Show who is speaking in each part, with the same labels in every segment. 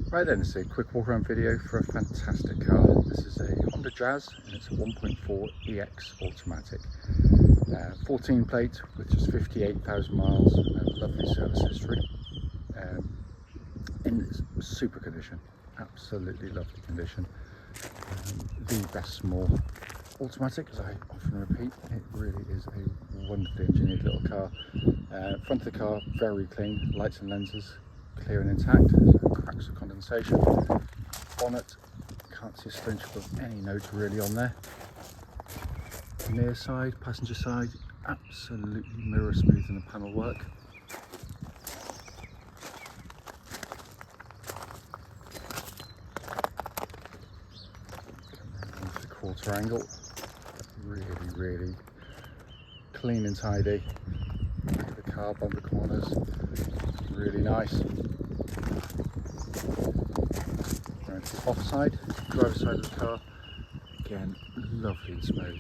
Speaker 1: Right then, it's a quick walk around video for a fantastic car. This is a Honda Jazz and it's a 1.4 EX automatic. 14 plate with just 58,000 miles and lovely service history. In super condition, absolutely lovely condition. The best small automatic, as I often repeat. It really is a wonderfully engineered little car. Front of the car very clean, lights and lenses clear and intact, no cracks or condensation. Bonnet, can't see a splintch of any note really on there. Near side, passenger side, absolutely mirror smooth in the panel work. Into the quarter angle, really clean and tidy. Back of the car, bumper corners, really nice. Going to the offside, driver's side of the car, again lovely and smooth.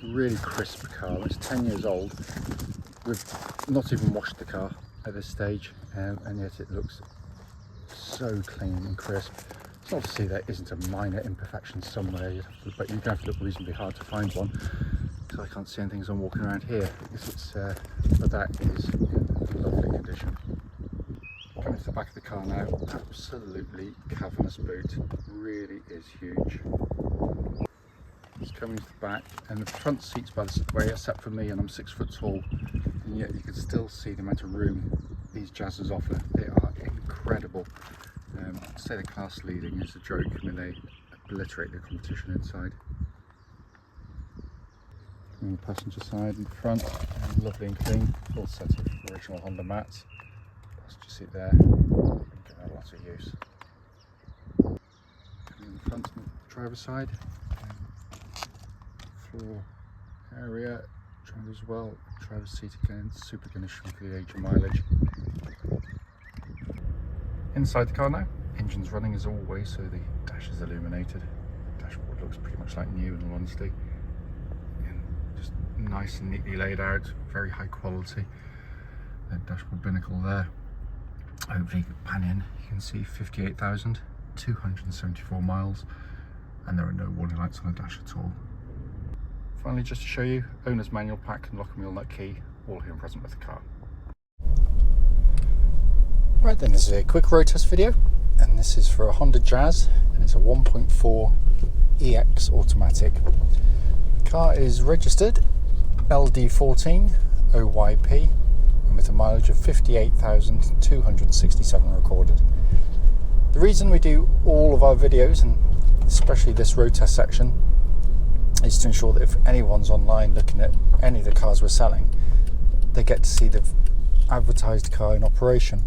Speaker 1: Really crisp car. It's 10 years old. We've not even washed the car at this stage, and yet it looks so clean and crisp. It's not to say there isn't a minor imperfection somewhere, but you're going to have to look reasonably hard to find one, because I can't see anything as I'm walking around here. But that is in lovely condition. Coming to the back of the car now, absolutely cavernous boot, really is huge. It's coming to the back, and the front seats, by the way, except for me, and I'm 6 foot tall, and yet you can still see the amount of room these Jazzes offer. They are incredible. I'd say the class leading is a joke. I mean, they obliterate the competition inside. On the passenger side and front, lovely and clean, full set of original Honda mats. Passenger seat there, give that a lot of use. In the front and driver's side, floor area, driver's well, driver's seat again, super condition for the age and mileage. Inside the car now, engine's running as always, so the dash is illuminated. The dashboard looks pretty much like new, in all honesty. And just nice and neatly laid out, very high quality. The dashboard binnacle there. Hopefully pan in, you can see 58,274 miles, and there are no warning lights on the dash at all. Finally, just to show you, owner's manual pack and lock and wheel nut key, all here and present with the car. Right then, this is a quick road test video, and this is for a Honda Jazz, and it's a 1.4 EX automatic. The car is registered LD14OYP, and with a mileage of 58,267 recorded. The reason we do all of our videos, and especially this road test section, is to ensure that if anyone's online looking at any of the cars we're selling, they get to see the advertised car in operation,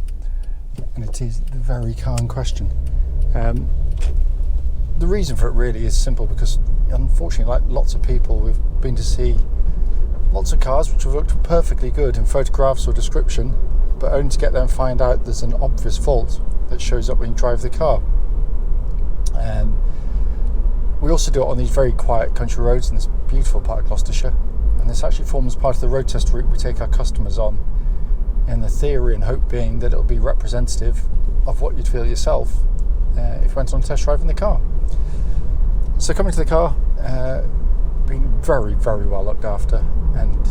Speaker 1: and it is the very car in question. The reason for it really is simple, because unfortunately, like lots of people, we've been to see lots of cars which have looked perfectly good in photographs or description, but only to get there and find out there's an obvious fault that shows up when you drive the car. We also do it on these very quiet country roads in this beautiful part of Gloucestershire, and this actually forms part of the road test route we take our customers on, and the theory and hope being that it'll be representative of what you'd feel yourself if you went on test driving the car. So coming to the car, being very well looked after, and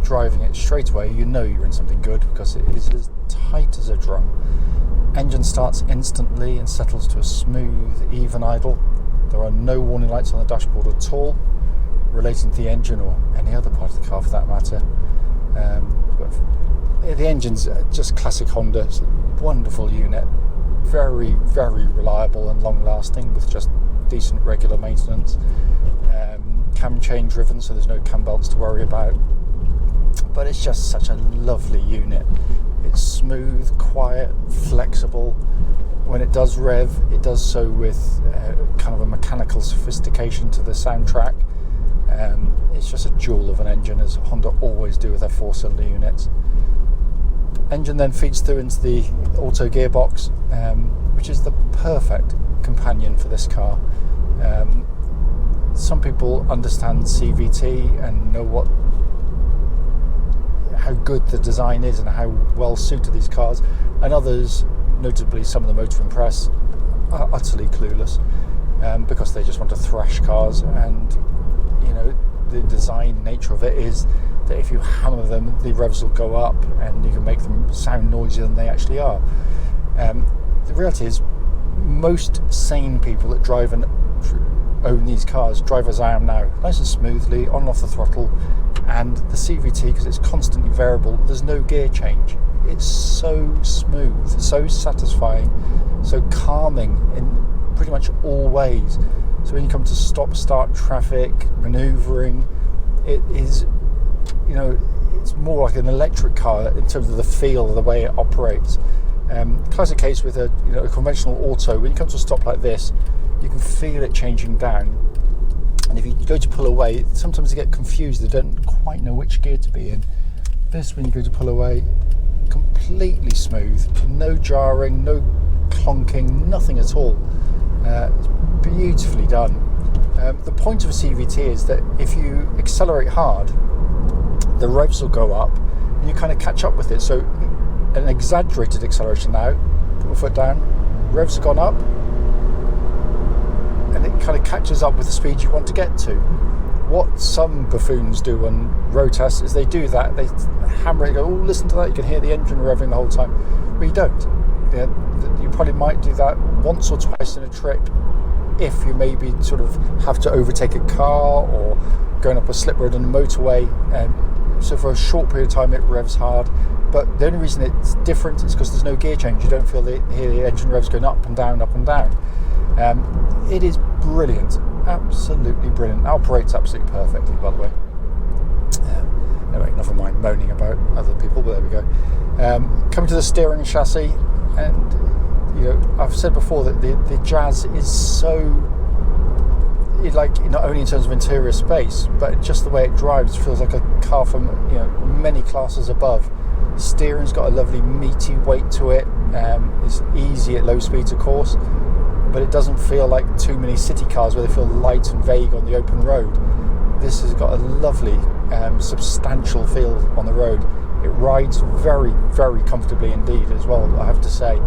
Speaker 1: driving it straight away, you know you're in something good because it is as tight as a drum. Engine starts instantly and settles to a smooth, even idle. There are no warning lights on the dashboard at all relating to the engine or any other part of the car for that matter. The engine's just classic Honda. It's a wonderful unit, very reliable and long lasting with just decent regular maintenance. Cam chain driven, so there's no cam belts to worry about, but it's just such a lovely unit. It's smooth, quiet, flexible. When it does rev, it does so with kind of a mechanical sophistication to the soundtrack. It's just a jewel of an engine, as Honda always do with their 4-cylinder units. Engine then feeds through into the auto gearbox, which is the perfect companion for this car. Some people understand CVT and know how good the design is and how well suited these cars, and others, notably some of the Motoring Press, are utterly clueless, because they just want to thrash cars. And the design nature of it is that if you hammer them, the revs will go up and you can make them sound noisier than they actually are. The reality is, most sane people that drive and own these cars drive as I am now, nice and smoothly, on and off the throttle. And the CVT, because it's constantly variable, there's no gear change. It's so smooth, so satisfying, so calming in pretty much all ways. So when you come to stop-start traffic, manoeuvring, it is, it's more like an electric car in terms of the feel of the way it operates. Classic case with a conventional auto. When you come to a stop like this, you can feel it changing down. And if you go to pull away, sometimes they get confused. They don't quite know which gear to be in. This, when you go to pull away, completely smooth, no jarring, no clonking, nothing at all. It's beautifully done. The point of a CVT is that if you accelerate hard, the revs will go up and you kind of catch up with it. So an exaggerated acceleration now, put my foot down, revs have gone up, and it kind of catches up with the speed you want to get to. What some buffoons do on road tests is they do that, they hammer it, go, oh, listen to that, you can hear the engine revving the whole time. Well, you don't. You probably might do that once or twice in a trip if you maybe sort of have to overtake a car or going up a slip road on a motorway. So for a short period of time it revs hard, but the only reason it's different is because there's no gear change. You don't hear the engine revs going up and down, up and down. It is brilliant, absolutely brilliant. It operates absolutely perfectly, by the way. Anyway, never mind moaning about other people, but there we go. Coming to the steering chassis, and I've said before that the Jazz is so, not only in terms of interior space, but just the way it drives feels like a car from many classes above. The steering's got a lovely meaty weight to it. It's easy at low speeds, of course, but it doesn't feel like too many city cars where they feel light and vague on the open road. This has got a lovely, substantial feel on the road. It rides very, very comfortably indeed as well, I have to say.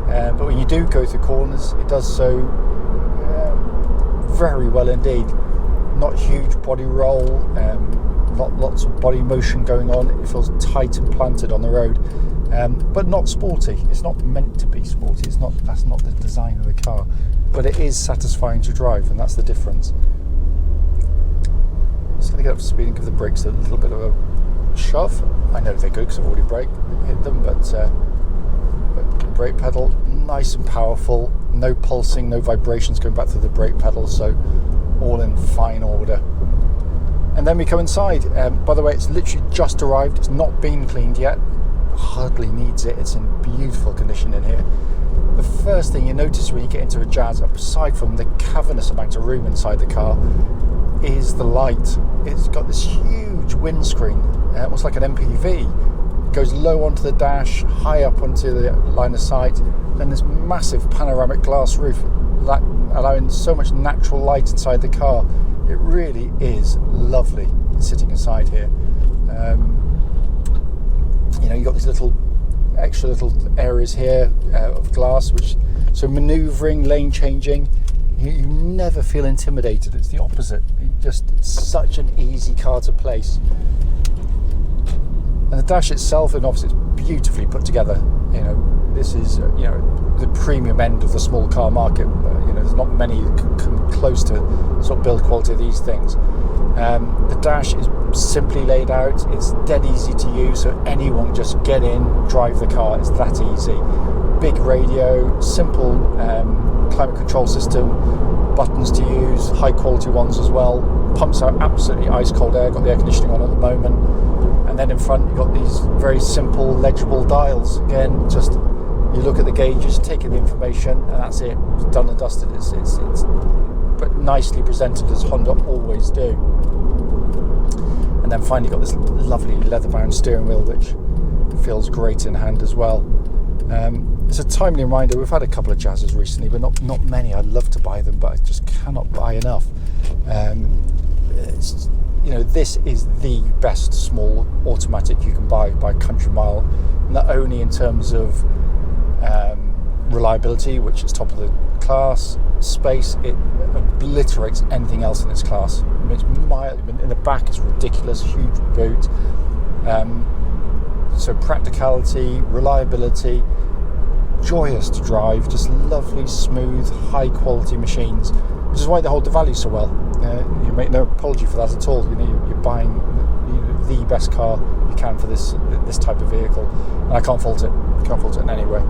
Speaker 1: But when you do go through corners, it does so very well indeed. Not huge body roll, lots of body motion going on. It feels tight and planted on the road, but not sporty. It's not meant to be sporty. That's not the design of the car, but it is satisfying to drive, and that's the difference. Just going to get up to speed and give the brakes a little bit of a shove. I know they're good because I've already hit them, but brake pedal nice and powerful, no pulsing, no vibrations going back through the brake pedal, so all in fine order. And then we come inside. By the way, it's literally just arrived. It's not been cleaned yet. Hardly needs it. It's in beautiful condition in here. The first thing you notice when you get into a Jazz, aside from the cavernous amount of room inside the car, is the light. It's got this huge windscreen, almost like an MPV. It goes low onto the dash, high up onto the line of sight, then this massive panoramic glass roof, allowing so much natural light inside the car. It really is lovely sitting inside here. You've got these extra little areas here of glass, so manoeuvring, lane changing, you never feel intimidated. It's the opposite. It's such an easy car to place. And the dash itself, and obviously it's beautifully put together. This is the premium end of the small car market. There's not many that come close to sort of build quality of these things. The dash is simply laid out. It's dead easy to use, so anyone can just get in, drive the car. It's that easy. Big radio, simple climate control system, buttons to use, high quality ones as well. Pumps out absolutely ice cold air. Got the air conditioning on at the moment. And then in front you've got these very simple legible dials. Again, just you look at the gauges, take in the information, and that's it. It's done and dusted. It's but nicely presented, as Honda always do. And then finally got this lovely leather-bound steering wheel, which feels great in hand as well. It's a timely reminder. We've had a couple of Jazzes recently, but not many. I'd love to buy them, but I just cannot buy enough. This is the best small automatic you can buy by a country mile, not only in terms of
Speaker 2: reliability, which is top of the class. Space, it obliterates anything else in its class. I mean, it's mild, in the back it's ridiculous, huge boot. So practicality, reliability, joyous to drive, just lovely, smooth, high quality machines, which is why they hold the value so well. You make no apology for that at all. You know, you're buying the best car you can for this type of vehicle, and I can't fault it in any way.